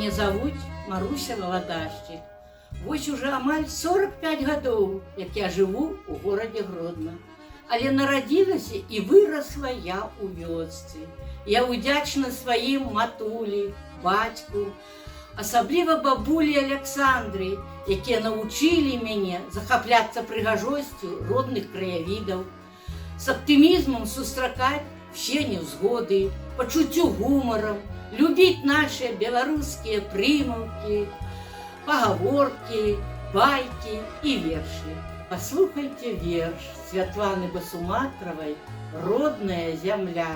Мяне завуць Маруся Валадаршчык. Вось уже амаль 45 гадоў, як я жыву ў горадзе Гродна. Але нарадзілася і вырасла я ў вёсцы. Я ўдзячна сваім матулі, бацьку, асабліва бабулі Александры, якія навучылі мяне захапляцца прыгажосцю родных краявідаў, з аптымізмам сустракаць все невзгоды, пачуццю гумарам, любіць наши беларускія прымаўкі, пагаворкі, байкі і вершы. Паслухайце верш Святланы Басуматравай «Родная зямля».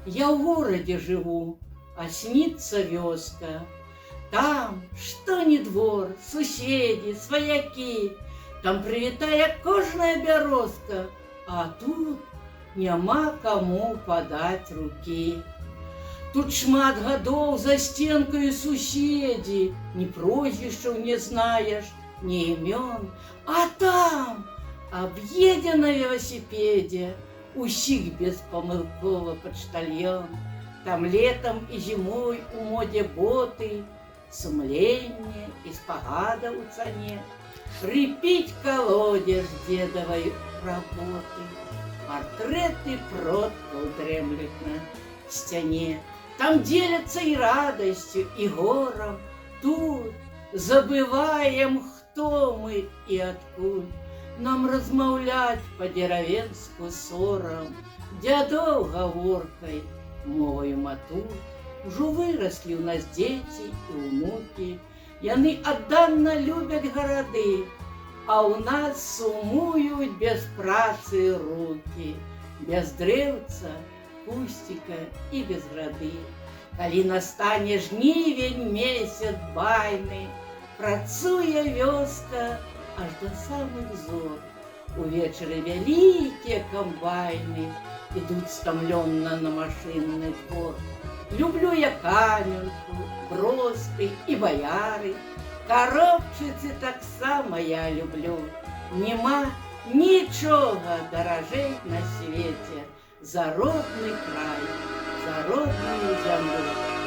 Я ў горадзе жыву, а снится вёска. Там, што ні двор, суседзі, сваякі, там прывітае кожная бярозка, а тут няма каму падаць рукі. Тут шмат гадоў за стенкаю суседзі, ні прозвішчаў не знаеш, ні імён, а там, аб'едзе на велосипедзе, усіх беспамылкова пачтальён. Там летом і зімой у модзе боты, сумленне і спагада ў цане. Прыпіць калодзеж дзедавай работы, партрэты продкаў дрэмлюць на сцяне. Там дзеляцца і радасцю, і горам. Тут забываем, хто мы і адкуль. Нам размаўляць па-дзеравенску сорам, дзядоў гаворкай, моваю матуль. Ужо выраслі ў нас дзеці і ўнукі. Яны адданна любяць гарады, а ў нас сумуюць без працы рукі, без дрэўца, кусціка і без грады. Калі настане жнівень месяц байны, працуе вёска аж да самых зор. Увечары вялікія камбайны ідуць стамлённа на машынны двор. Люблю я Каменку, Бросты і Баяры, Коробчыцы таксама я люблю. Нема нічога даражэй на свеце за родны край, за родную зямлю.